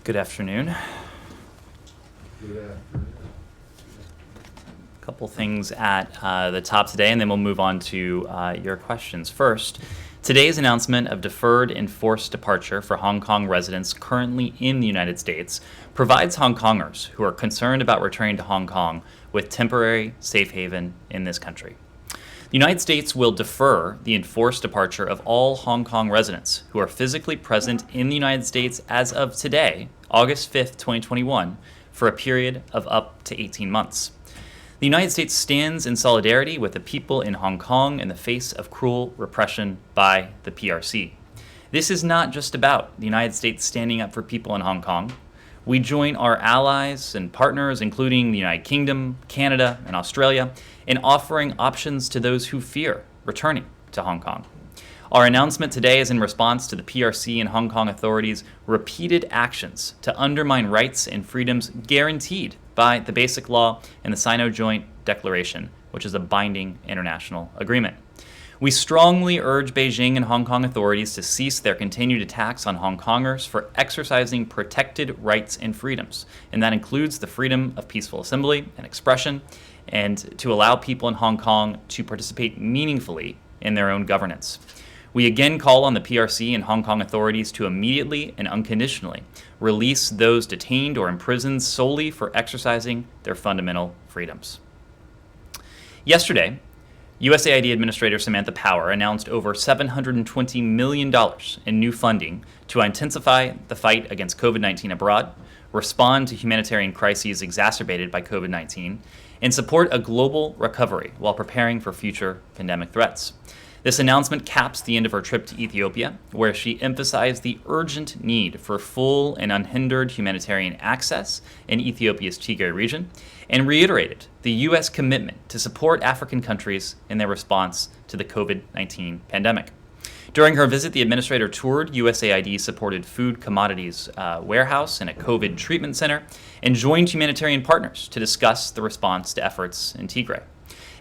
Good afternoon. Good afternoon. A couple things at the top today, and then we'll move on to your questions. First, today's announcement of deferred enforced departure for Hong Kong residents currently in the United States provides Hong Kongers who are concerned about returning to Hong Kong with temporary safe haven in this country. The United States will defer the enforced departure of all Hong Kong residents who are physically present in the United States as of today, August 5th, 2021, for a period of up to 18 months. The United States stands in solidarity with the people in Hong Kong in the face of cruel repression by the PRC. This is not just about the United States standing up for people in Hong Kong. We join our allies and partners, including the United Kingdom, Canada, and Australia, in offering options to those who fear returning to Hong Kong. Our announcement today is in response to the PRC and Hong Kong authorities' repeated actions to undermine rights and freedoms guaranteed by the Basic Law and the Sino Joint Declaration, which is a binding international agreement. We strongly urge Beijing and Hong Kong authorities to cease their continued attacks on Hong Kongers for exercising protected rights and freedoms, and that includes the freedom of peaceful assembly and expression, and to allow people in Hong Kong to participate meaningfully in their own governance. We again call on the PRC and Hong Kong authorities to immediately and unconditionally release those detained or imprisoned solely for exercising their fundamental freedoms. Yesterday, USAID Administrator Samantha Power announced over $720 million in new funding to intensify the fight against COVID-19 abroad, respond to humanitarian crises exacerbated by COVID-19, and support a global recovery while preparing for future pandemic threats. This announcement caps the end of her trip to Ethiopia, where she emphasized the urgent need for full and unhindered humanitarian access in Ethiopia's Tigray region, and reiterated the U.S. commitment to support African countries in their response to the COVID-19 pandemic. During her visit, the administrator toured USAID-supported food commodities warehouse and a COVID treatment center, and joined humanitarian partners to discuss the response to efforts in Tigray.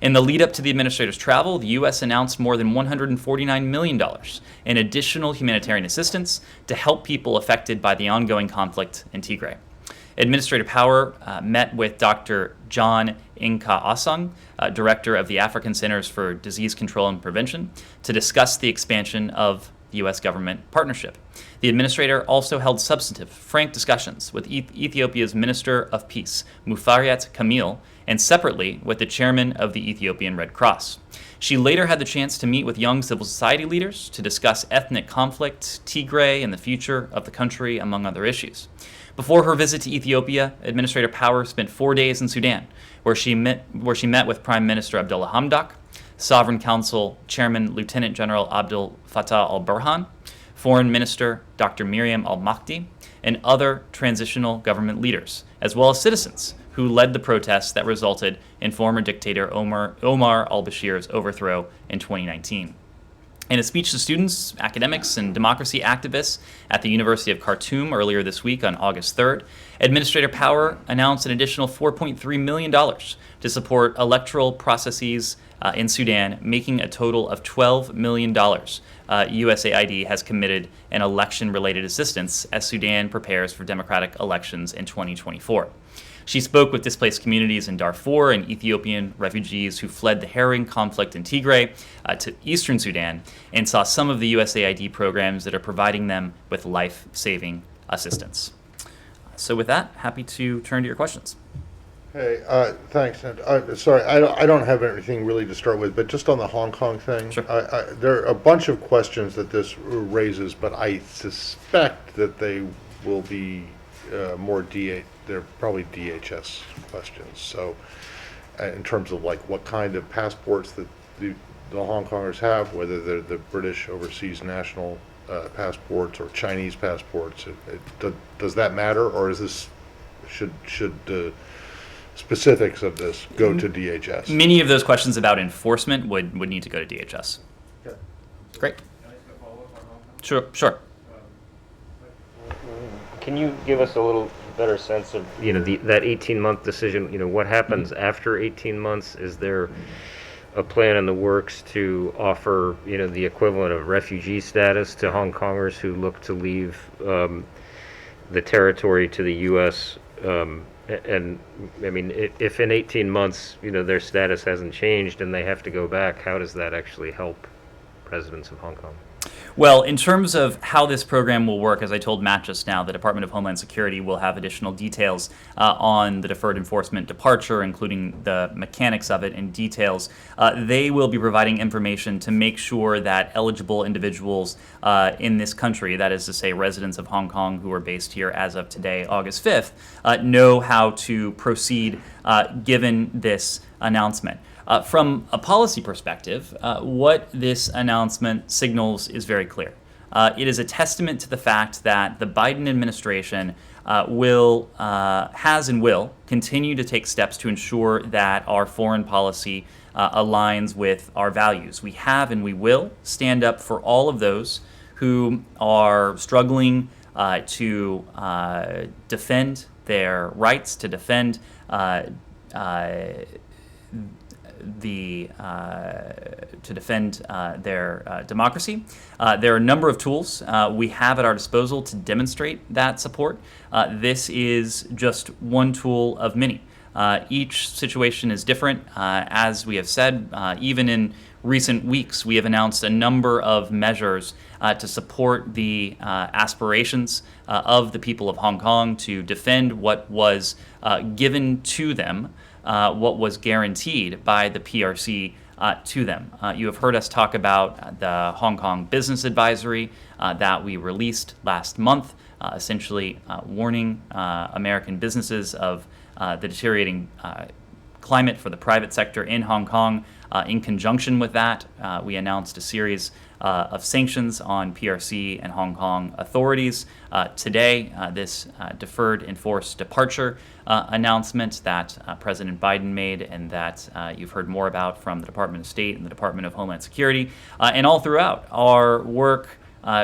In the lead up to the administrator's travel, the U.S. announced more than $149 million in additional humanitarian assistance to help people affected by the ongoing conflict in Tigray. Administrator Power met with Dr. John Inka Asang, director of the African Centers for Disease Control and Prevention, to discuss the expansion of the U.S. government partnership. The administrator also held substantive, frank discussions with Ethiopia's Minister of Peace, Muferiat Kamil, and separately with the chairman of the Ethiopian Red Cross. She later had the chance to meet with young civil society leaders to discuss ethnic conflict, Tigray, and the future of the country, among other issues. Before her visit to Ethiopia, Administrator Power spent 4 days in Sudan, where she met with Prime Minister Abdullah Hamdok, Sovereign Council Chairman Lieutenant General Abdel Fattah al-Burhan, Foreign Minister Dr. Miriam al-Mahdi, and other transitional government leaders, as well as citizens who led the protests that resulted in former dictator Omar al-Bashir's overthrow in 2019. In a speech to students, academics, and democracy activists at the University of Khartoum earlier this week on August 3rd, Administrator Power announced an additional $4.3 million to support electoral processes in Sudan, making a total of $12 million. USAID has committed in election-related assistance as Sudan prepares for democratic elections in 2024. She spoke with displaced communities in Darfur and Ethiopian refugees who fled the harrowing conflict in Tigray to eastern Sudan, and saw some of the USAID programs that are providing them with life-saving assistance. So with that, happy to turn to your questions. Hey, thanks. And, sorry, I don't have anything really to start with, but just on the Hong Kong thing, Sure. there are a bunch of questions that this raises, but I suspect that they will be they're probably DHS questions. So, in terms of like what kind of passports that the Hong Kongers have, whether they're the British overseas national passports or Chinese passports, does that matter, or is this should the specifics of this go to DHS? Many of those questions about enforcement would need to go to DHS. Okay. Great. Can I ask a follow-up on Hong Kong? Sure. Can you give us a little better sense of, that 18-month decision? What happens after 18 months? Is there a plan in the works to offer, the equivalent of refugee status to Hong Kongers who look to leave the territory to the U.S. And I mean, if in 18 months, their status hasn't changed and they have to go back, how does that actually help residents of Hong Kong? Well, in terms of how this program will work, as I told Matt just now, the Department of Homeland Security will have additional details on the deferred enforcement departure, including the mechanics of it and details. They will be providing information to make sure that eligible individuals in this country, that is to say residents of Hong Kong who are based here as of today, August 5th, know how to proceed given this announcement. From a policy perspective, what this announcement signals is very clear. It is a testament to the fact that the Biden administration has and will continue to take steps to ensure that our foreign policy aligns with our values. We have and we will stand up for all of those who are struggling to defend their rights, to defend their democracy. There are a number of tools we have at our disposal to demonstrate that support. This is just one tool of many. Each situation is different. As we have said, even in recent weeks, we have announced a number of measures to support the aspirations of the people of Hong Kong to defend what was given to them, what was guaranteed by the PRC to them. You have heard us talk about the Hong Kong Business Advisory that we released last month, essentially warning American businesses of the deteriorating climate for the private sector in Hong Kong. In conjunction with that, we announced a series of sanctions on PRC and Hong Kong authorities. Today, this deferred enforced departure announcement that President Biden made and that you've heard more about from the Department of State and the Department of Homeland Security, and all throughout our work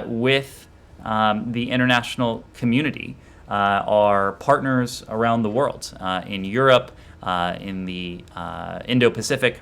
with the international community, our partners around the world, in Europe, in the Indo-Pacific,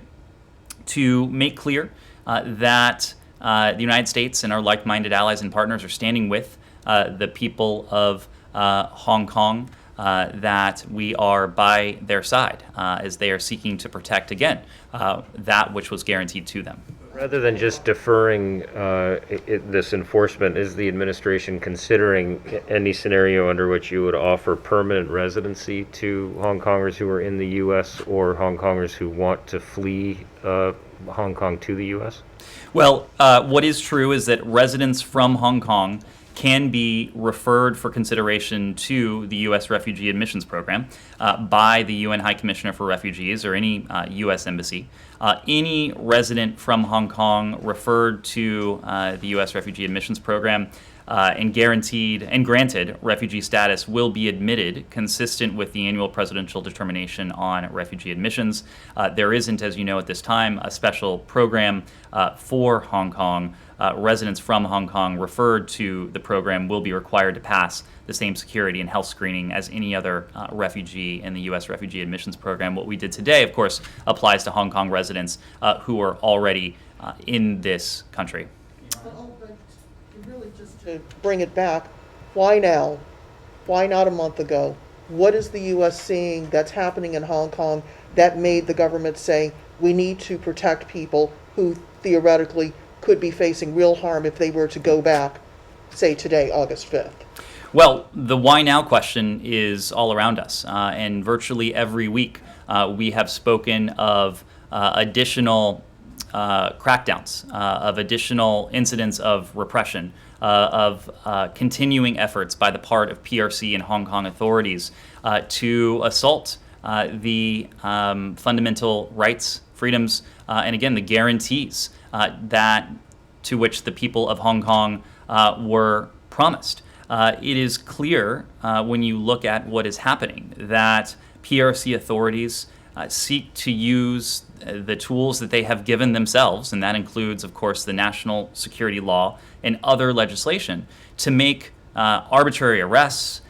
to make clear that the United States and our like-minded allies and partners are standing with the people of Hong Kong, that we are by their side as they are seeking to protect, again, that which was guaranteed to them. Rather than just deferring this enforcement, is the administration considering any scenario under which you would offer permanent residency to Hong Kongers who are in the U.S. or Hong Kongers who want to flee Hong Kong to the U.S.? Well, what is true is that residents from Hong Kong can be referred for consideration to the U.S. Refugee Admissions Program by the UN High Commissioner for Refugees or any U.S. embassy. Any resident from Hong Kong referred to the U.S. Refugee Admissions Program and guaranteed and granted refugee status will be admitted consistent with the annual presidential determination on refugee admissions. There isn't, as you know, at this time, a special program for Hong Kong. Residents from Hong Kong referred to the program will be required to pass the same security and health screening as any other refugee in the U.S. Refugee Admissions Program. What we did today, of course, applies to Hong Kong residents who are already in this country. Well, but really just to bring it back, why now? Why not a month ago? What is the U.S. seeing that's happening in Hong Kong that made the government say we need to protect people who theoretically could be facing real harm if they were to go back, say today, August 5th? Well, the why now question is all around us, and virtually every week we have spoken of additional crackdowns, of additional incidents of repression, of continuing efforts by the part of PRC and Hong Kong authorities to assault the fundamental rights, freedoms, and again, the guarantees that to which the people of Hong Kong were promised. It is clear when you look at what is happening that PRC authorities seek to use the tools that they have given themselves, and that includes, of course, the national security law and other legislation, to make arbitrary arrests,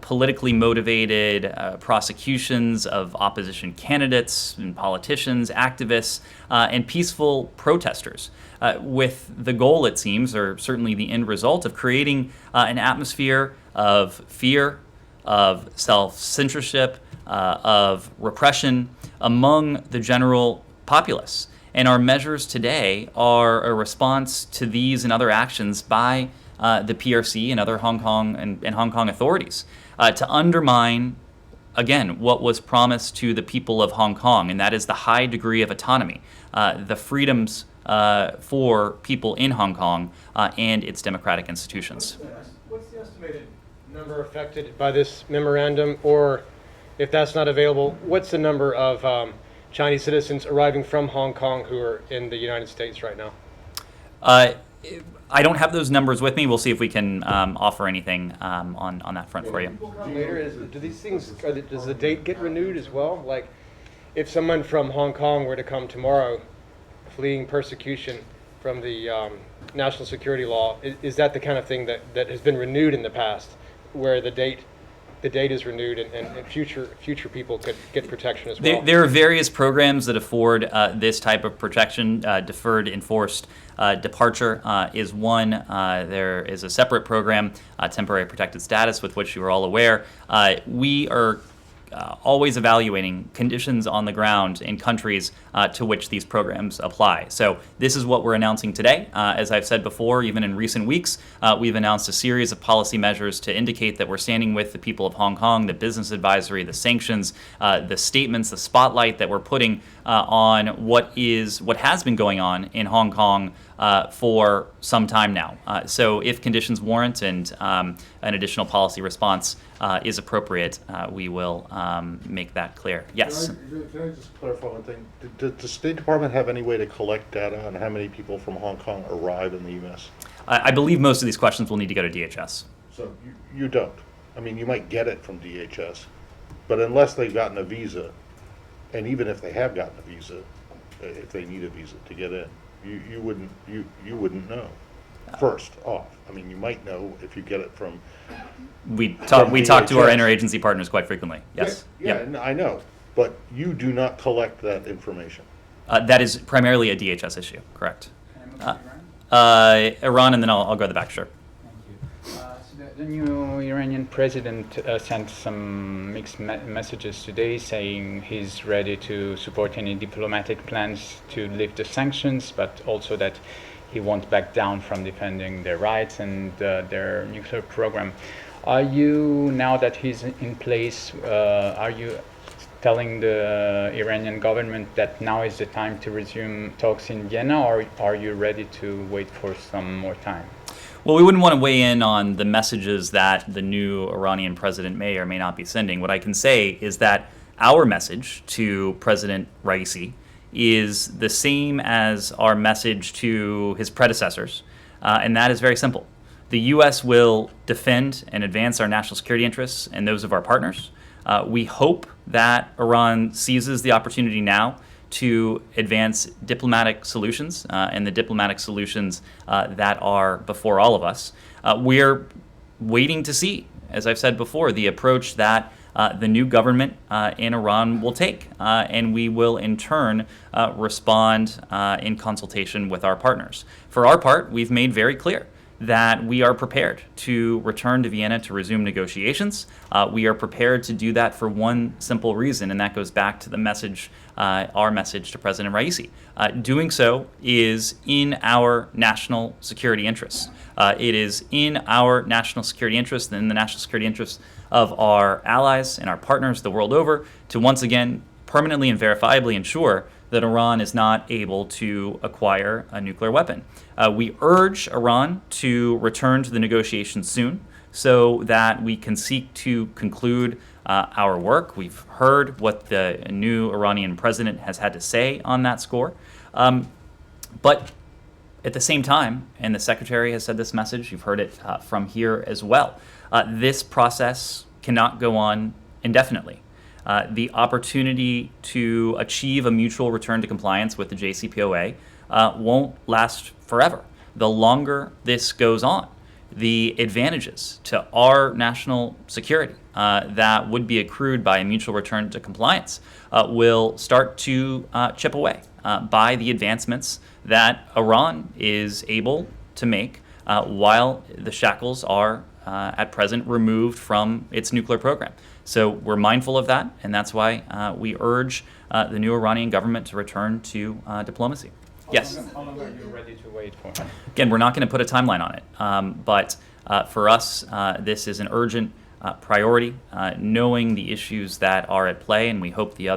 politically motivated prosecutions of opposition candidates and politicians, activists, and peaceful protesters. with the goal, it seems, or certainly the end result, of creating an atmosphere of fear, of self-censorship, of repression among the general populace. And our measures today are a response to these and other actions by the PRC and other Hong Kong and Hong Kong authorities to undermine, again, what was promised to the people of Hong Kong, and that is the high degree of autonomy, the freedoms for people in Hong Kong and its democratic institutions. What's the estimated number affected by this memorandum, or if that's not available, what's the number of Chinese citizens arriving from Hong Kong who are in the United States right now? I don't have those numbers with me. We'll see if we can offer anything on that front for you. Later, do these things, does the date get renewed as well? Like, if someone from Hong Kong were to come tomorrow, fleeing persecution from the national security law, is that the kind of thing that has been renewed in the past, where the date is renewed and future people could get protection as well? There are various programs that afford this type of protection. Deferred enforced departure is one. There is a separate program, temporary protected status, with which you are all aware. We are always evaluating conditions on the ground in countries to which these programs apply. So this is what we're announcing today. As I've said before, even in recent weeks, we've announced a series of policy measures to indicate that we're standing with the people of Hong Kong, the business advisory, the sanctions, the statements, the spotlight that we're putting on what has been going on in Hong Kong for some time now. So if conditions warrant and an additional policy response is appropriate, we will make that clear. Yes? Can I just clarify one thing? Does the State Department have any way to collect data on how many people from Hong Kong arrive in the U.S.? I believe most of these questions will need to go to DHS. So you don't. I mean, you might get it from DHS, but unless they've gotten a visa, and even if they have gotten a visa, if they need a visa to get in, you wouldn't know. First off, I mean, you might know if you get it from. We talk to our DHS. interagency partners quite frequently. Yes. Yeah, I know, but you do not collect that information. That is primarily a DHS issue. Correct. Can I move to Iran? Iran, and then I'll go to the back. Sure. Thank you. So the new Iranian president sent some mixed messages today, saying he's ready to support any diplomatic plans to lift the sanctions, but also that he won't back down from defending their rights and their nuclear program. Are you, now that he's in place, are you telling the Iranian government that now is the time to resume talks in Vienna, or are you ready to wait for some more time? Well, we wouldn't want to weigh in on the messages that the new Iranian president may or may not be sending. What I can say is that our message to President Raisi is the same as our message to his predecessors, and that is very simple. The U.S. will defend and advance our national security interests and those of our partners. We hope that Iran seizes the opportunity now to advance diplomatic solutions and the diplomatic solutions that are before all of us. We're waiting to see, as I've said before, the approach that the new government in Iran will take, and we will in turn respond in consultation with our partners. For our part, we've made very clear that we are prepared to return to Vienna to resume negotiations. We are prepared to do that for one simple reason, and that goes back to the message, our message to President Raisi. Doing so is in our national security interests. It is in our national security interests and in the national security interests of our allies and our partners the world over to once again permanently and verifiably ensure that Iran is not able to acquire a nuclear weapon. We urge Iran to return to the negotiations soon so that we can seek to conclude our work. We've heard what the new Iranian president has had to say on that score. But at the same time, and the secretary has said this message, you've heard it from here as well, this process cannot go on indefinitely. The opportunity to achieve a mutual return to compliance with the JCPOA won't last forever. The longer this goes on, the advantages to our national security that would be accrued by a mutual return to compliance will start to chip away by the advancements that Iran is able to make while the shackles are at present removed from its nuclear program. So we're mindful of that, and that's why we urge the new Iranian government to return to diplomacy. Yes? How long are you ready to wait for? Again, we're not going to put a timeline on it, but for us, this is an urgent priority, knowing the issues that are at play, and we hope the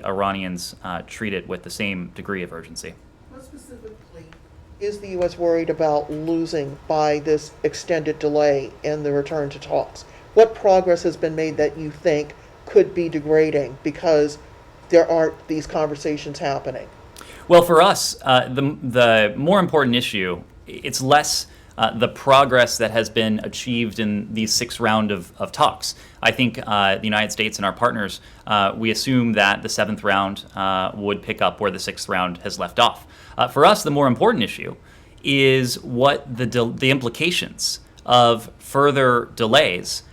Iranians treat it with the same degree of urgency. What specifically is the U.S. worried about losing by this extended delay in the return to talks? What progress has been made that you think could be degrading because there aren't these conversations happening? Well, for us, the more important issue, it's less the progress that has been achieved in these 6 rounds of talks. I think the United States and our partners, we assume that the 7th round would pick up where the 6th round has left off. For us, the more important issue is what the implications of further delays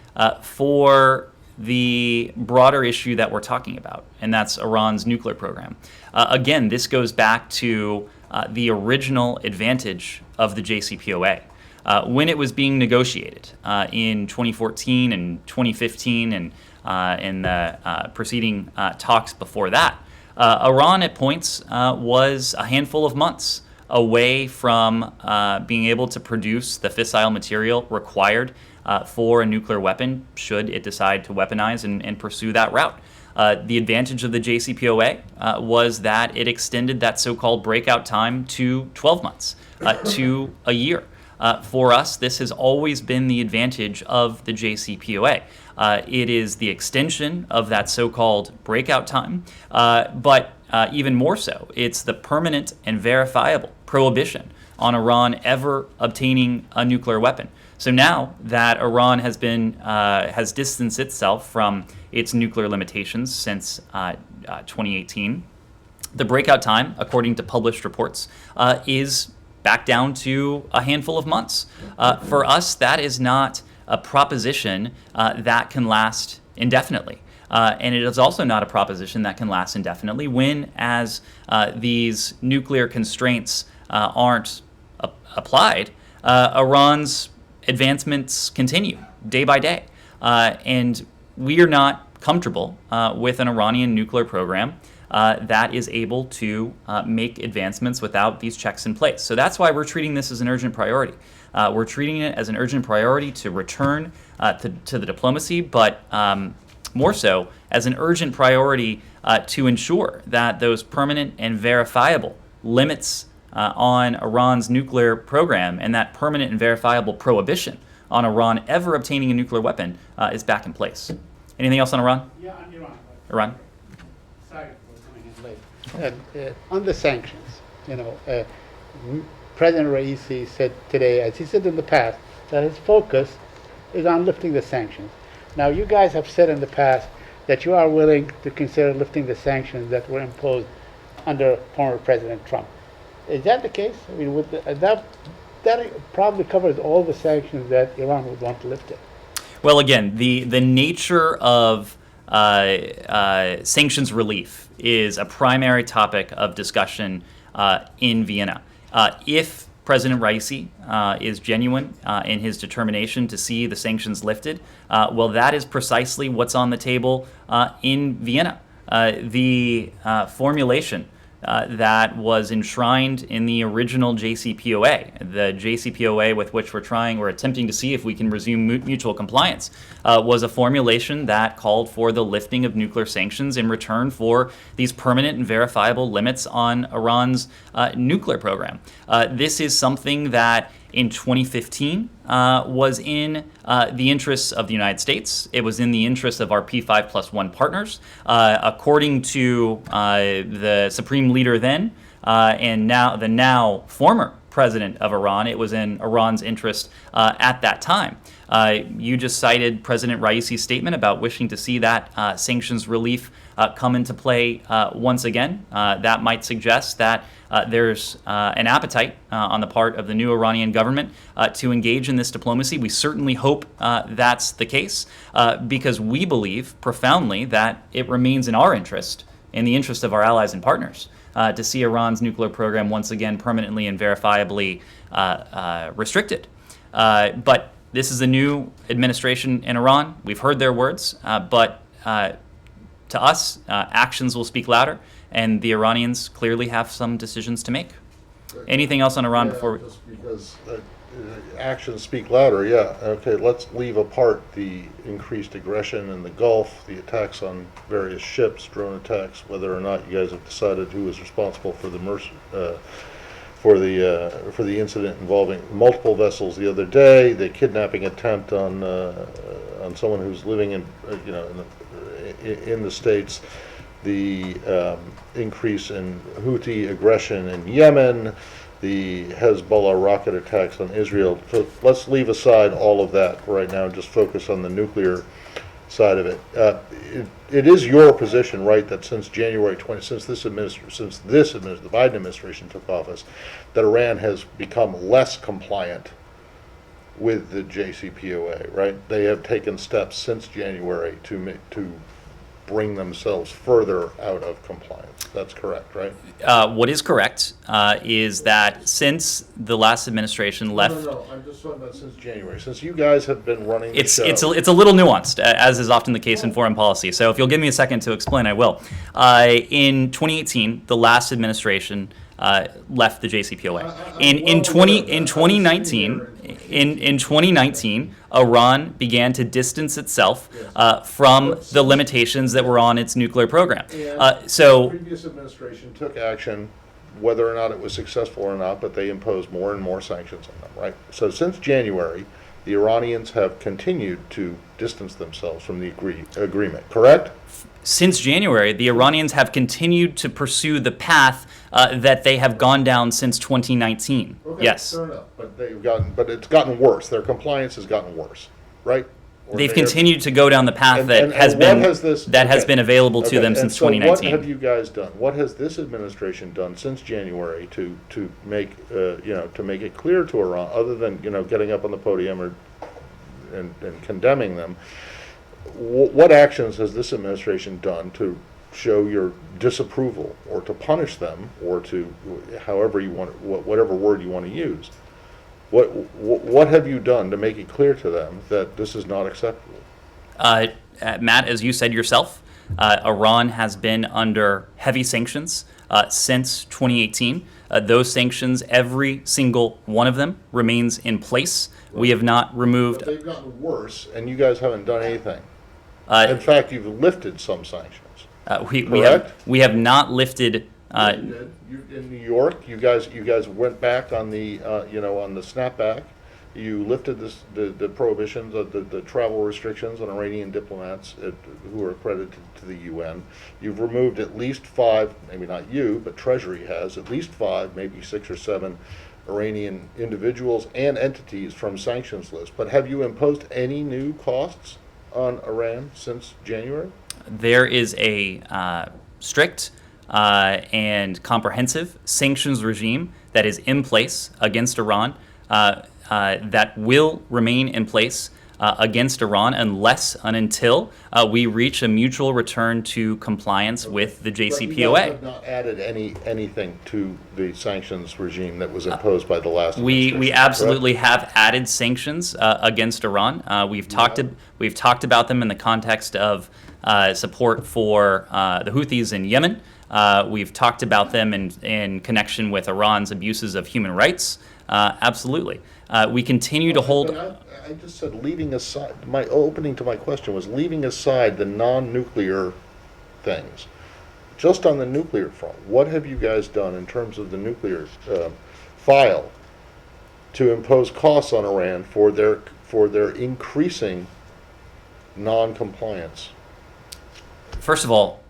for the broader issue that we're talking about, and that's Iran's nuclear program. Again, this goes back to the original advantage of the JCPOA. When it was being negotiated in 2014 and 2015 and in the preceding talks before that, Iran at points was a handful of months away from being able to produce the fissile material required for a nuclear weapon should it decide to weaponize and pursue that route. The advantage of the JCPOA was that it extended that so-called breakout time to 12 months, to a year. For us, this has always been the advantage of the JCPOA. It is the extension of that so-called breakout time, but even more so, it's the permanent and verifiable prohibition on Iran ever obtaining a nuclear weapon. So now that Iran has distanced itself from its nuclear limitations since 2018, the breakout time, according to published reports, is back down to a handful of months. For us, that is not a proposition that can last indefinitely. And it is also not a proposition that can last indefinitely when, as these nuclear constraints aren't applied, Iran's advancements continue day by day. And we are not comfortable with an Iranian nuclear program that is able to make advancements without these checks in place. So that's why we're treating this as an urgent priority. We're treating it as an urgent priority to return to the diplomacy, but more so as an urgent priority to ensure that those permanent and verifiable limits on Iran's nuclear program and that permanent and verifiable prohibition on Iran ever obtaining a nuclear weapon is back in place. Anything else on Iran? Yeah, on Iran. Iran? Sorry for coming in late. On the sanctions, President Raisi said today, as he said in the past, that his focus is on lifting the sanctions. Now, you guys have said in the past that you are willing to consider lifting the sanctions that were imposed under former President Trump. Is that the case? I mean, that probably covers all the sanctions that Iran would want to lift it. Well, again, the nature of sanctions relief is a primary topic of discussion in Vienna. If President Raisi is genuine in his determination to see the sanctions lifted, well, that is precisely what's on the table in Vienna. The formulation that was enshrined in the original JCPOA, the JCPOA with which we're attempting to see if we can resume mutual compliance, was a formulation that called for the lifting of nuclear sanctions in return for these permanent and verifiable limits on Iran's nuclear program. This is something that in 2015 was in the interests of the United States. It was in the interests of our P5+1 partners. According to the Supreme Leader then, and now the former president of Iran. It was in Iran's interest at that time. You just cited President Raisi's statement about wishing to see that sanctions relief come into play once again. That might suggest that there's an appetite on the part of the new Iranian government to engage in this diplomacy. We certainly hope that's the case because we believe profoundly that it remains in our interest, in the interest of our allies and partners, to see Iran's nuclear program once again permanently and verifiably restricted. But this is a new administration in Iran. We've heard their words, but to us, actions will speak louder, and the Iranians clearly have some decisions to make. Anything else on Iran before we... Just because actions speak louder, yeah. Okay, let's leave apart the increased aggression in the Gulf, the attacks on various ships, drone attacks, whether or not you guys have decided who is responsible for the incident involving multiple vessels the other day, the kidnapping attempt on someone who's living in in the States, the increase in Houthi aggression in Yemen, the Hezbollah rocket attacks on Israel. So let's leave aside all of that right now and just focus on the nuclear side of it. It is your position, right, that since January 20, the Biden administration took office, that Iran has become less compliant with the JCPOA, right? They have taken steps since January to bring themselves further out of compliance. That's correct, right? What is correct is that since the last administration left... No, I'm just talking about since January. Since you guys have been running the show. It's a little nuanced, as is often the case in foreign policy. So if you'll give me a second to explain, I will. In 2018, the last administration left the JCPOA. In 2019, Iran began to distance itself from the limitations that were on its nuclear program. The previous administration took action, whether or not it was successful or not, but they imposed more and more sanctions on them, right? So since January, the Iranians have continued to distance themselves from the agreement, correct? Since January, the Iranians have continued to pursue the path that they have gone down since 2019. Okay, Yes. fair enough. But it's gotten worse. Their compliance has gotten worse, right? Or They've they have- continued to go down the path And- that and has what been has this- that has okay. been available to Okay, them and since so 2019. What have you guys done? What has this administration done since January to make to make it clear to Iran, other than getting up on the podium and condemning them? What actions has this administration done to show your disapproval, or to punish them, or to however you want, whatever word you want to use? What have you done to make it clear to them that this is not acceptable? Matt, as you said yourself, Iran has been under heavy sanctions since 2018. Those sanctions, every single one of them, remains in place. We have not removed. But they've gotten worse, and you guys haven't done anything. In fact, you've lifted some sanctions. We have not lifted. You did. In New York, you guys went back on the on the snapback. You lifted the prohibitions, the travel restrictions on Iranian diplomats who are accredited to the UN. You've removed at least 5, maybe not you, but Treasury has, at least 5, maybe 6 or 7 Iranian individuals and entities from sanctions lists. But have you imposed any new costs on Iran since January? There is a strict and comprehensive sanctions regime that is in place against Iran that will remain in place against Iran unless and until we reach a mutual return to compliance with the But you guys JCPOA. have not added anything to the sanctions regime that was imposed by the last We administration, absolutely have added sanctions against Iran. We've talked about them in the context of support for the Houthis in Yemen. We've talked about them in connection with Iran's abuses of human rights. Absolutely. We continue to hold. But I just said, leaving aside, my opening to my question was leaving aside the non-nuclear things. Just on the nuclear front, what have you guys done in terms of the nuclear file to impose costs on Iran for their increasing non-compliance? First of all,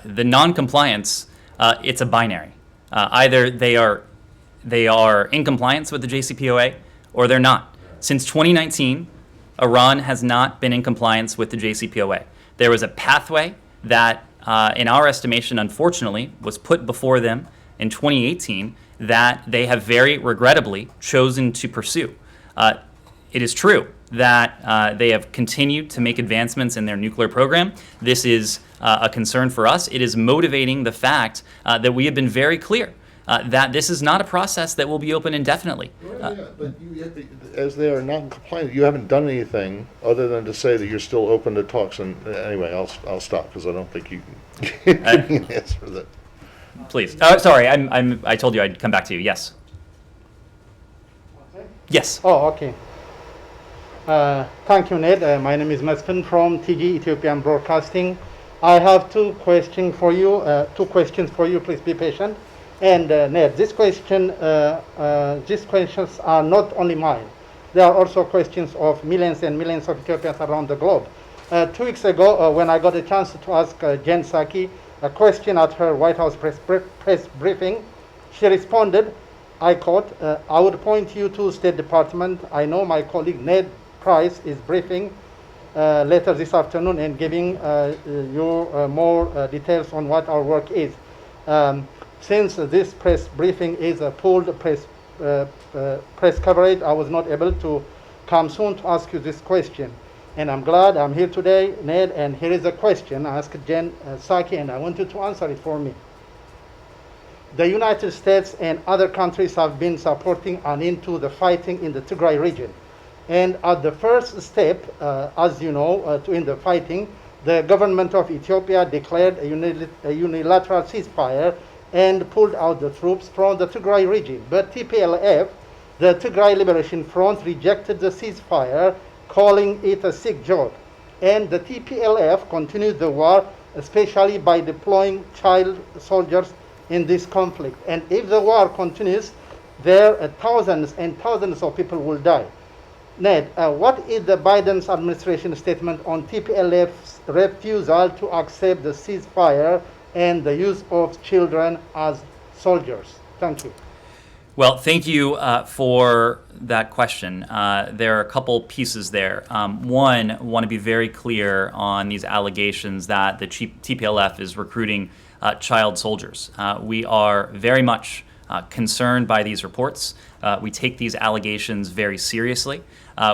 the non-compliance, it's a binary. Either they are they are in compliance with the JCPOA or they're not. Since 2019, Iran has not been in compliance with the JCPOA. There was a pathway that, in our estimation, unfortunately, was put before them in 2018 that they have very regrettably chosen to pursue. It is true that they have continued to make advancements in their nuclear program. This is a concern for us. It is motivating the fact that we have been very clear that this is not a process that will be open indefinitely. But as they are not in compliance, you haven't done anything other than to say that you're still open to talks. And anyway, I'll stop because I don't think you can answer that. Please. Sorry, I told you I'd come back to you. Yes. Yes. Oh, okay. Thank you, Ned. My name is Mesfin from TG Ethiopian Broadcasting. I have two questions for you. Please be patient. And Ned, these questions are not only mine. They are also questions of millions and millions of Ethiopians around the globe. 2 weeks ago, when I got a chance to ask Jen Psaki a question at her White House press briefing, she responded, I quote, I would point you to State Department. I know my colleague Ned Price is briefing later this afternoon and giving you more details on what our work is. Since this press briefing is a pooled press coverage, I was not able to come soon to ask you this question. And I'm glad I'm here today, Ned, and here is a question I asked Jen Psaki, and I want you to answer it for me. The United States and other countries have been supporting and into the fighting in the Tigray region. And at the first step, as you know, to end the fighting, the government of Ethiopia declared a unilateral ceasefire and pulled out the troops from the Tigray region. But TPLF, the Tigray Liberation Front, rejected the ceasefire, calling it a sick joke. And the TPLF continued the war, especially by deploying child soldiers in this conflict. And if the war continues, there are thousands and thousands of people will die. Ned, what is the Biden's administration statement on TPLF's refusal to accept the ceasefire and the use of children as soldiers? Thank you. Well, thank you for that question. There are a couple pieces there. One, I want to be very clear on these allegations that the TPLF is recruiting child soldiers. We are very much concerned by these reports. We take these allegations very seriously.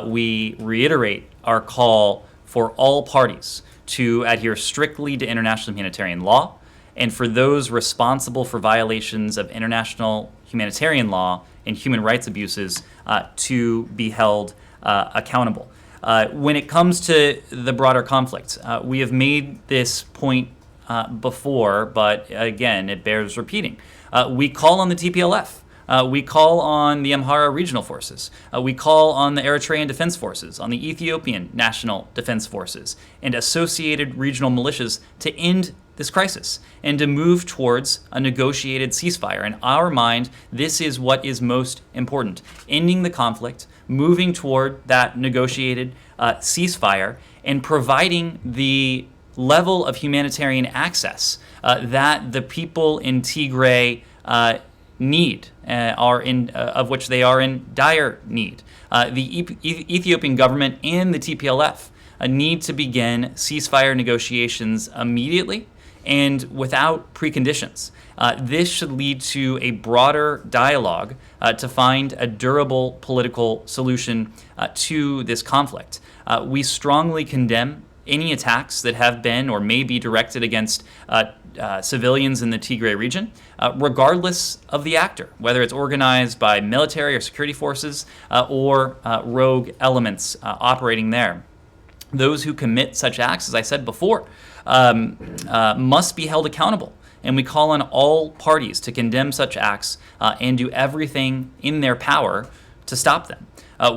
We reiterate our call for all parties to adhere strictly to international humanitarian law, and for those responsible for violations of international humanitarian law and human rights abuses to be held accountable. When it comes to the broader conflict, we have made this point before, but again, it bears repeating. We call on the TPLF. We call on the Amhara Regional Forces. We call on the Eritrean Defense Forces, on the Ethiopian National Defense Forces, and associated regional militias to end this crisis and to move towards a negotiated ceasefire. In our mind, this is what is most important: ending the conflict, moving toward that negotiated ceasefire, and providing the level of humanitarian access that the people in Tigray need, of which they are in dire need. The Ethiopian government and the TPLF need to begin ceasefire negotiations immediately and without preconditions. This should lead to a broader dialogue to find a durable political solution to this conflict. We strongly condemn any attacks that have been or may be directed against civilians in the Tigray region, regardless of the actor, whether it's organized by military or security forces or rogue elements operating there. Those who commit such acts, as I said before, must be held accountable. And we call on all parties to condemn such acts and do everything in their power to stop them.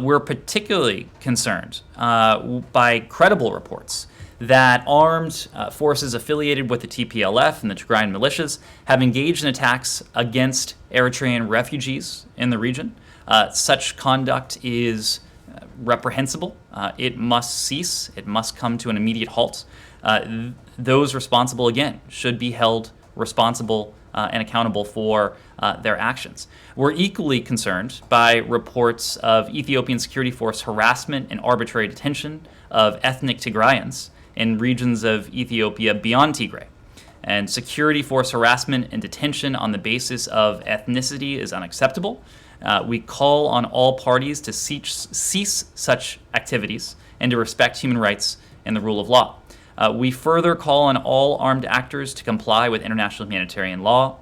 We're particularly concerned by credible reports that armed forces affiliated with the TPLF and the Tigrayan militias have engaged in attacks against Eritrean refugees in the region. Such conduct is reprehensible. It must cease. It must come to an immediate halt. Those responsible, again, should be held responsible and accountable for their actions. We're equally concerned by reports of Ethiopian security force harassment and arbitrary detention of ethnic Tigrayans in regions of Ethiopia beyond Tigray. And security force harassment and detention on the basis of ethnicity is unacceptable. We call on all parties to cease such activities and to respect human rights and the rule of law. We further call on all armed actors to comply with international humanitarian law,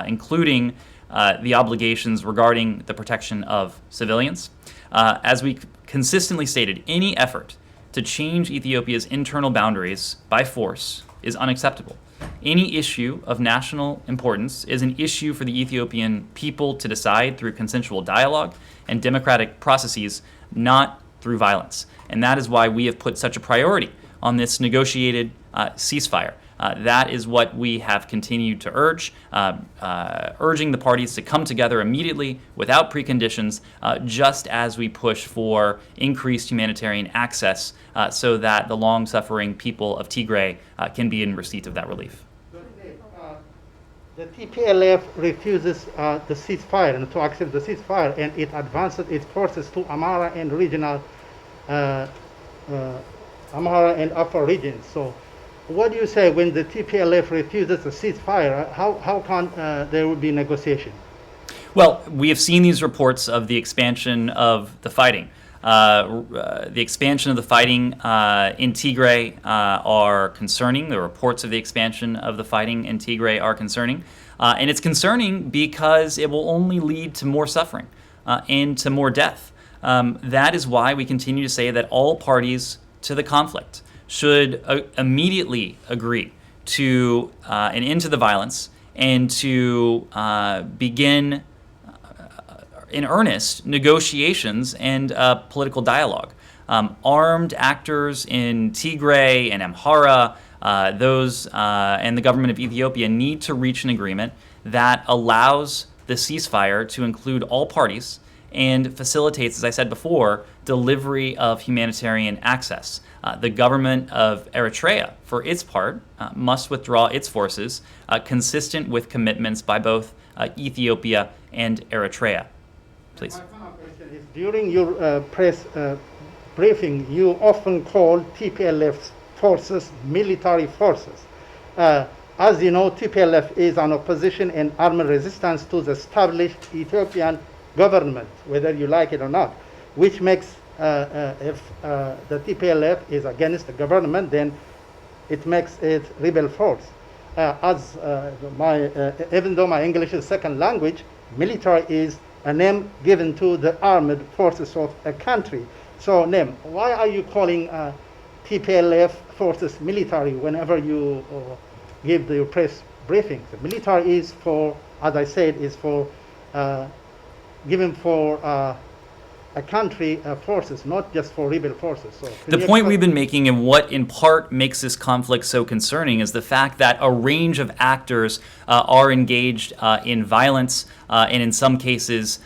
including the obligations regarding the protection of civilians. As we consistently stated, any effort to change Ethiopia's internal boundaries by force is unacceptable. Any issue of national importance is an issue for the Ethiopian people to decide through consensual dialogue and democratic processes, not through violence. And that is why we have put such a priority on this negotiated ceasefire. That is what we have continued to urge, urging the parties to come together immediately without preconditions, just as we push for increased humanitarian access so that the long-suffering people of Tigray can be in receipt of that relief. The TPLF refuses the ceasefire and to accept the ceasefire, and it advances its forces to Amhara and regional Amhara and Afar regions. So, what do you say when the TPLF refuses a ceasefire? How can there will be negotiation? Well, we have seen these reports of the expansion of the fighting. The expansion of the fighting in Tigray are concerning. The reports of the expansion of the fighting in Tigray are concerning. And it's concerning because it will only lead to more suffering and to more death. That is why we continue to say that all parties to the conflict should immediately agree to an end to the violence and to begin in earnest negotiations and political dialogue. Armed actors in Tigray and Amhara, and the government of Ethiopia need to reach an agreement that allows the ceasefire to include all parties and facilitates, as I said before, delivery of humanitarian access. The government of Eritrea, for its part, must withdraw its forces consistent with commitments by both Ethiopia and Eritrea. Please. My final question is, during your press briefing, you often call TPLF's forces military forces. As you know, TPLF is an opposition and armed resistance to the established Ethiopian government, whether you like it or not, which makes, if the TPLF is against the government, then it makes it rebel force. Even though my English is second language, military is a name given to the armed forces of a country. So, why are you calling TPLF forces military whenever you give the press briefings? The military is for, as I said, is for given for a country forces, not just for rebel forces. So the point we've been making, and what in part makes this conflict so concerning, is the fact that a range of actors are engaged in violence and in some cases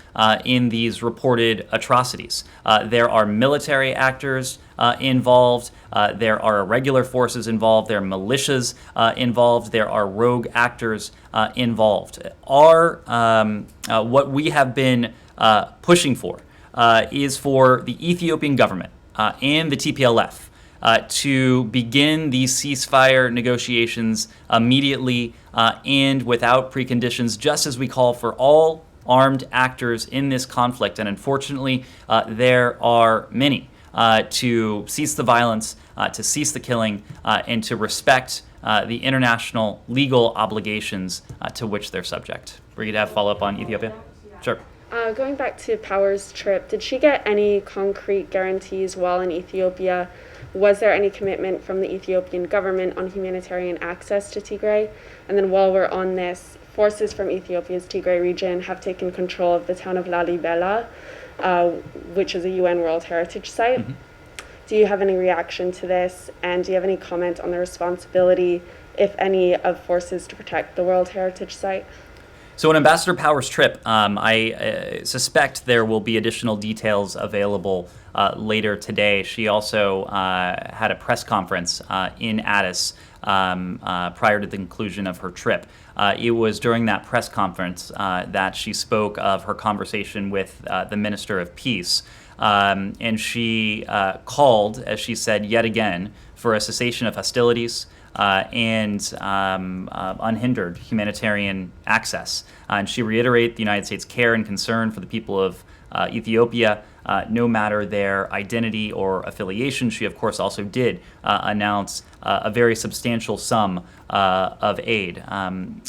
in these reported atrocities. There are military actors involved, there are irregular forces involved, there are militias involved, there are rogue actors involved. What we have been pushing for is for the Ethiopian government and the TPLF to begin these ceasefire negotiations immediately and without preconditions, just as we call for all armed actors in this conflict. And unfortunately, there are many to cease the violence, to cease the killing, and to respect the international legal obligations to which they're subject. We're going to have follow-up on Ethiopia? Sure. Going back to Power's trip, did she get any concrete guarantees while in Ethiopia? Was there any commitment from the Ethiopian government on humanitarian access to Tigray? And then while we're on this, forces from Ethiopia's Tigray region have taken control of the town of Lalibela, which is a UN World Heritage Site. Mm-hmm. Do you have any reaction to this? And do you have any comment on the responsibility, if any, of forces to protect the World Heritage Site? So on Ambassador Power's trip, I suspect there will be additional details available later today. She also had a press conference in Addis prior to the conclusion of her trip. It was during that press conference that she spoke of her conversation with the Minister of Peace. And she called, as she said yet again, for a cessation of hostilities and unhindered humanitarian access. And she reiterated the United States' care and concern for the people of Ethiopia, no matter their identity or affiliation. She, of course, also did announce a very substantial sum of aid.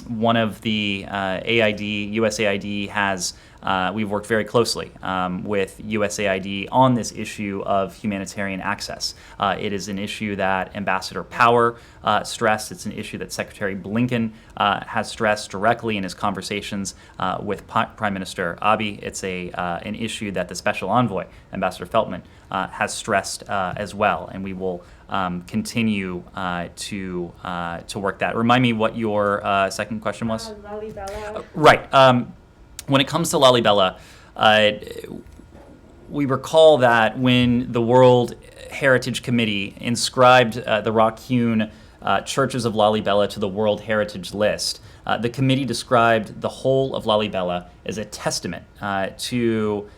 One of the USAID has we've worked very closely with USAID on this issue of humanitarian access. It is an issue that Ambassador Power stressed. It's an issue that Secretary Blinken has stressed directly in his conversations with Prime Minister Abiy. It's an issue that the Special Envoy, Ambassador Feltman, has stressed as well, and we will continue to work that. Remind me what your second question was? Lalibela. Right. When it comes to Lalibela, we recall that when the World Heritage Committee inscribed the rock-hewn churches of Lalibela to the World Heritage List, the committee described the whole of Lalibela as a testament to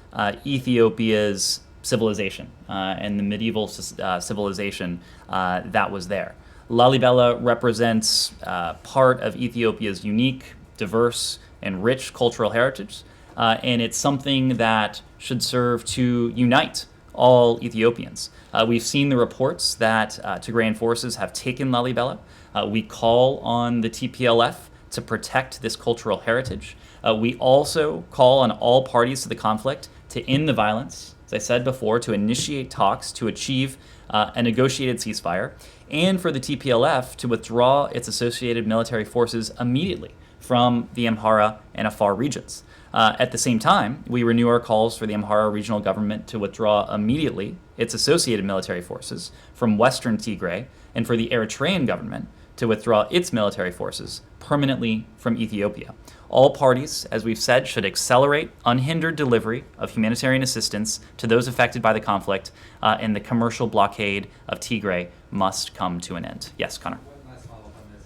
Ethiopia's civilization and the medieval civilization that was there. Lalibela represents part of Ethiopia's unique, diverse, and rich cultural heritage, and it's something that should serve to unite all Ethiopians. We've seen the reports that Tigrayan forces have taken Lalibela. We call on the TPLF to protect this cultural heritage. We also call on all parties to the conflict to end the violence, as I said before, to initiate talks to achieve a negotiated ceasefire, and for the TPLF to withdraw its associated military forces immediately from the Amhara and Afar regions. At the same time, we renew our calls for the Amhara regional government to withdraw immediately its associated military forces from western Tigray, and for the Eritrean government to withdraw its military forces permanently from Ethiopia. All parties, as we've said, should accelerate unhindered delivery of humanitarian assistance to those affected by the conflict, and the commercial blockade of Tigray must come to an end. Yes, Connor. Last follow-up on this.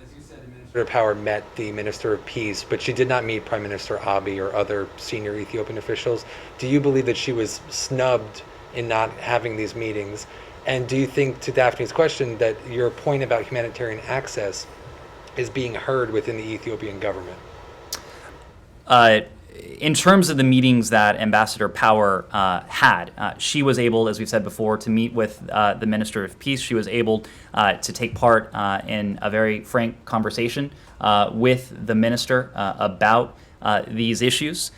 As you said, Ambassador Power met the Minister of Peace, but she did not meet Prime Minister Abiy or other senior Ethiopian officials. Do you believe that she was snubbed in not having these meetings? And do you think, to Daphne's question, that your point about humanitarian access is being heard within the Ethiopian government? In terms of the meetings that Ambassador Power had, she was able, as we've said before, to meet with the Minister of Peace. She was able to take part in a very frank conversation with the minister about these issues.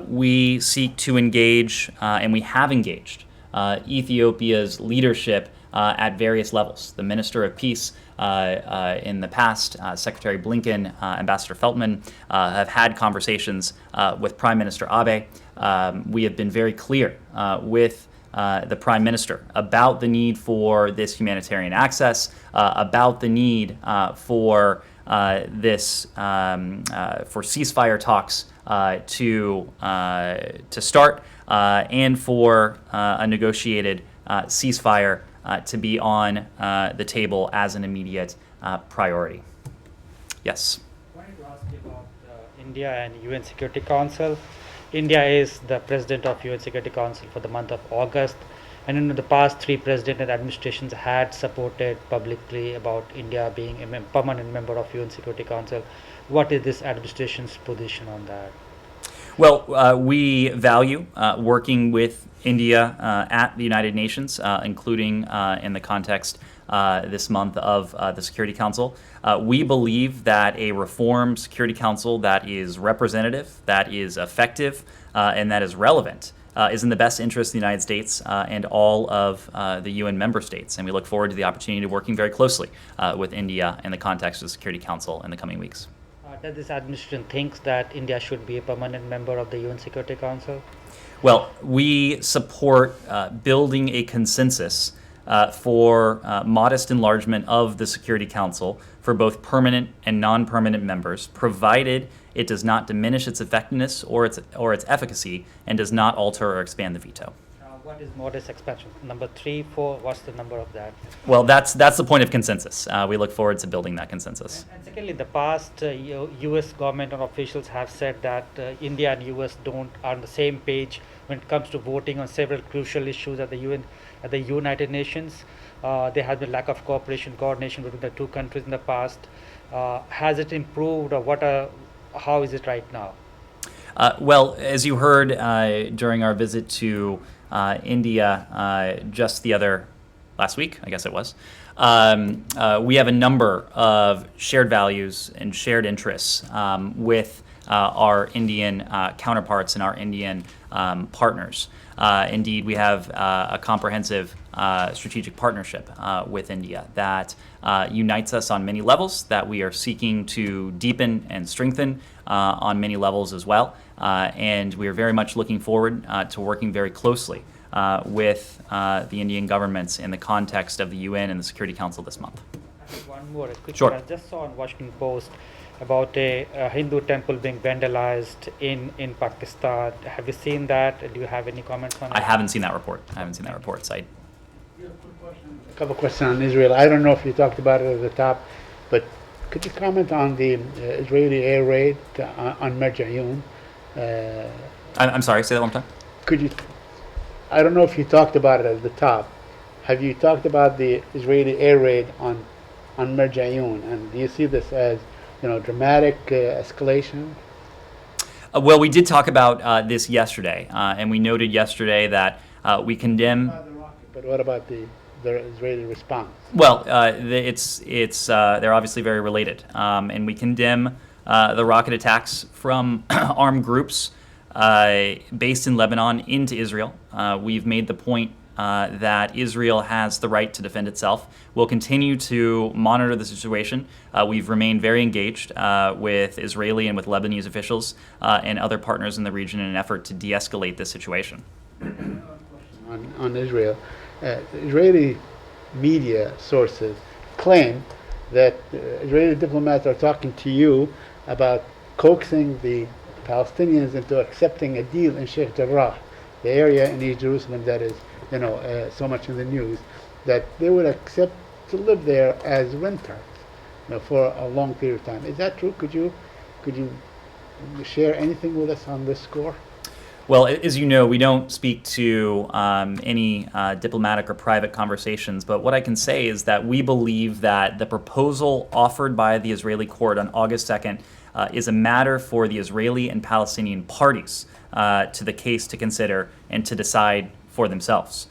We seek to engage, and we have engaged, Ethiopia's leadership at various levels. The Minister of Peace in the past, Secretary Blinken, Ambassador Feltman, have had conversations with Prime Minister Abe. We have been very clear with the Prime Minister about the need for this humanitarian access, about the need for this for ceasefire talks to start, and for a negotiated ceasefire to be on the table as an immediate priority. Yes. I wanted to ask you about India and UN Security Council. India is the president of UN Security Council for the month of August, and in the past 3 presidents and administrations had supported publicly about India being a permanent member of UN Security Council. What is this administration's position on that? Well, we value working with India at the United Nations, including in the context this month of the Security Council. We believe that a reformed Security Council that is representative, that is effective, and that is relevant is in the best interest of the United States and all of the UN member states. And we look forward to the opportunity of working very closely with India in the context of the Security Council in the coming weeks. Does this administration thinks that India should be a permanent member of the UN Security Council? Well, we support building a consensus for modest enlargement of the Security Council for both permanent and non-permanent members, provided it does not diminish its effectiveness or its efficacy and does not alter or expand the veto. What is modest expansion? Number 3, 4, what's the number of that? Well, that's the point of consensus. We look forward to building that consensus. And secondly, in the past, U.S. government and officials have said that India and U.S. are on the same page when it comes to voting on several crucial issues at the UN, at the United Nations. There has been lack of cooperation, coordination between the two countries in the past. Has it improved, or how is it right now? Well, as you heard during our visit to India just last week, I guess it was, we have a number of shared values and shared interests with our Indian counterparts and our Indian partners. Indeed, we have a comprehensive strategic partnership with India that unites us on many levels, that we are seeking to deepen and strengthen on many levels as well. And we are very much looking forward to working very closely with the Indian governments in the context of the UN and the Security Council this month. One more, a quick Sure. one. I just saw on Washington Post about a Hindu temple being vandalized in Pakistan. Have you seen that? Do you have any comments on it? I haven't seen that report. So A couple questions on Israel. I don't know if you talked about it at the top, but could you comment on the Israeli air raid on Merjayoun? I'm sorry, say that one more time. Could you? I don't know if you talked about it at the top. Have you talked about the Israeli air raid on Merjayoun? And do you see this as, dramatic escalation? Well, we did talk about this yesterday, and we noted yesterday that we condemn. But what about the Israeli response? Well, they're obviously very related, and we condemn the rocket attacks from armed groups based in Lebanon into Israel. We've made the point that Israel has the right to defend itself. We'll continue to monitor the situation. We've remained very engaged with Israeli and with Lebanese officials and other partners in the region in an effort to de-escalate this situation. On Israel, Israeli media sources claim that Israeli diplomats are talking to you about coaxing the Palestinians into accepting a deal in Sheikh Jarrah, the area in East Jerusalem that is, so much in the news, that they would accept to live there as renters, for a long period of time. Is that true? Could you share anything with us on this score? Well, as you know, we don't speak to any diplomatic or private conversations, but what I can say is that we believe that the proposal offered by the Israeli court on August 2nd is a matter for the Israeli and Palestinian parties to the case to consider and to decide for themselves.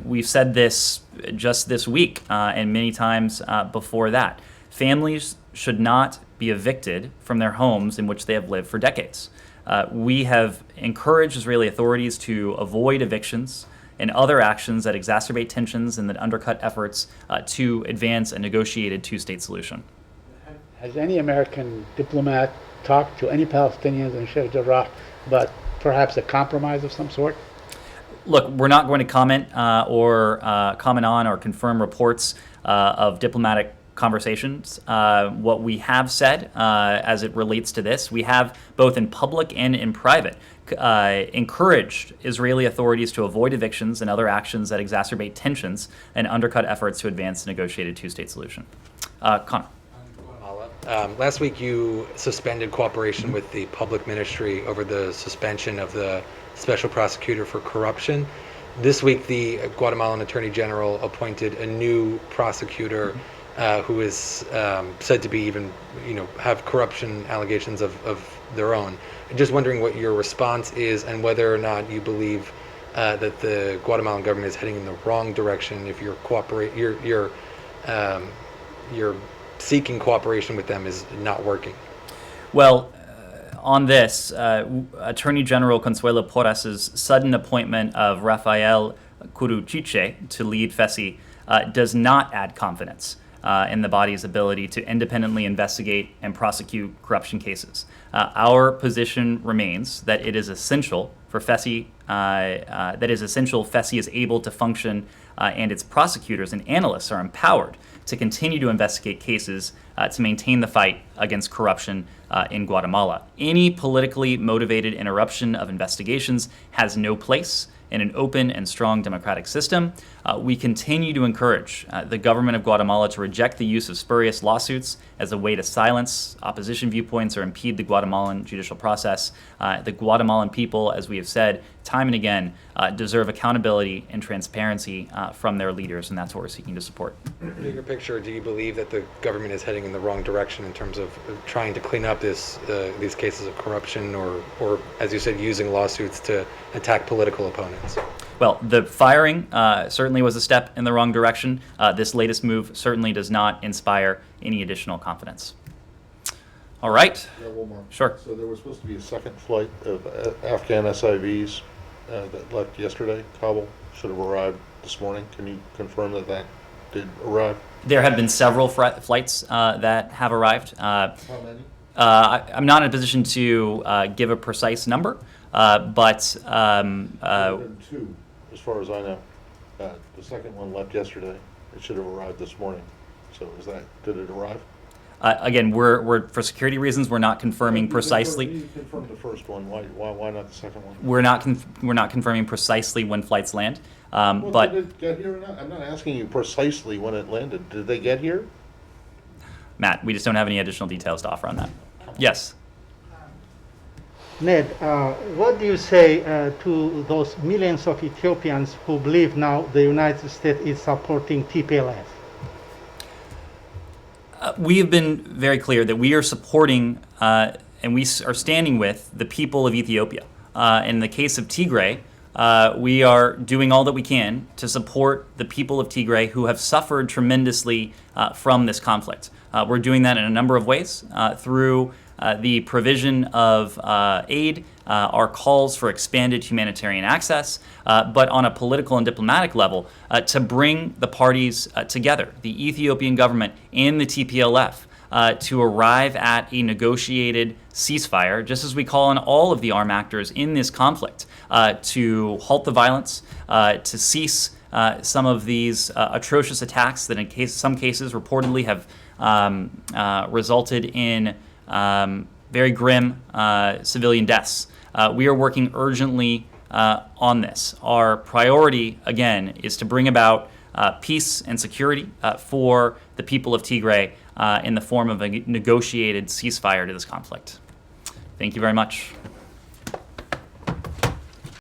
We've said this just this week and many times before that. Families should not be evicted from their homes in which they have lived for decades. We have encouraged Israeli authorities to avoid evictions and other actions that exacerbate tensions and that undercut efforts to advance a negotiated two-state solution. Has any American diplomat talked to any Palestinians in Sheikh Jarrah about perhaps a compromise of some sort? Look, we're not going to comment comment on or confirm reports of diplomatic conversations. What we have said as it relates to this, we have both in public and in private encouraged Israeli authorities to avoid evictions and other actions that exacerbate tensions and undercut efforts to advance a negotiated two-state solution. Connor. Last week you suspended cooperation with the public ministry over the suspension of the special prosecutor for corruption. This week the Guatemalan Attorney General appointed a new prosecutor who is said to be even, have corruption allegations of their own. I'm just wondering what your response is and whether or not you believe that the Guatemalan government is heading in the wrong direction if you're seeking cooperation with them is not working. Well, on this, Attorney General Consuelo Porras' sudden appointment of Rafael Curuchiche to lead FESI does not add confidence in the body's ability to independently investigate and prosecute corruption cases. Our position remains that it is essential for FESI, FESI is able to function and its prosecutors and analysts are empowered to continue to investigate cases to maintain the fight against corruption in Guatemala. Any politically motivated interruption of investigations has no place in an open and strong democratic system. We continue to encourage the government of Guatemala to reject the use of spurious lawsuits as a way to silence opposition viewpoints or impede the Guatemalan judicial process. The Guatemalan people, as we have said time and again, deserve accountability and transparency from their leaders, and that's what we're seeking to support. Bigger picture, do you believe that the government is heading in the wrong direction in terms of trying to clean up these cases of corruption or, as you said, using lawsuits to attack political opponents? Well, the firing certainly was a step in the wrong direction. This latest move certainly does not inspire any additional confidence. All right. Yeah, one more. Sure. So there was supposed to be a second flight of Afghan SIVs that left yesterday. Kabul should have arrived this morning. Can you confirm that that did arrive? There have been several flights that have arrived. How many? I'm not in a position to give a precise number, but There have been two, as far as I know. The second one left yesterday. It should have arrived this morning. So did it arrive? again, we're for security reasons, we're not confirming precisely. You confirmed the first one. Why not the second one? We're not confirming precisely when flights land. Well, But did it get here or not? I'm not asking you precisely when it landed. Did they get here? Matt, we just don't have any additional details to offer on that. Yes. Ned, what do you say to those millions of Ethiopians who believe now the United States is supporting TPLF? We have been very clear that we are supporting and we are standing with the people of Ethiopia. In the case of Tigray, we are doing all that we can to support the people of Tigray who have suffered tremendously from this conflict. We're doing that in a number of ways through the provision of aid, our calls for expanded humanitarian access, but on a political and diplomatic level, to bring the parties together, the Ethiopian government and the TPLF, to arrive at a negotiated ceasefire, just as we call on all of the armed actors in this conflict, to halt the violence, to cease some of these atrocious attacks that in some cases reportedly have resulted in very grim civilian deaths. We are working urgently on this. Our priority, again, is to bring about peace and security for the people of Tigray in the form of a negotiated ceasefire to this conflict. Thank you very much.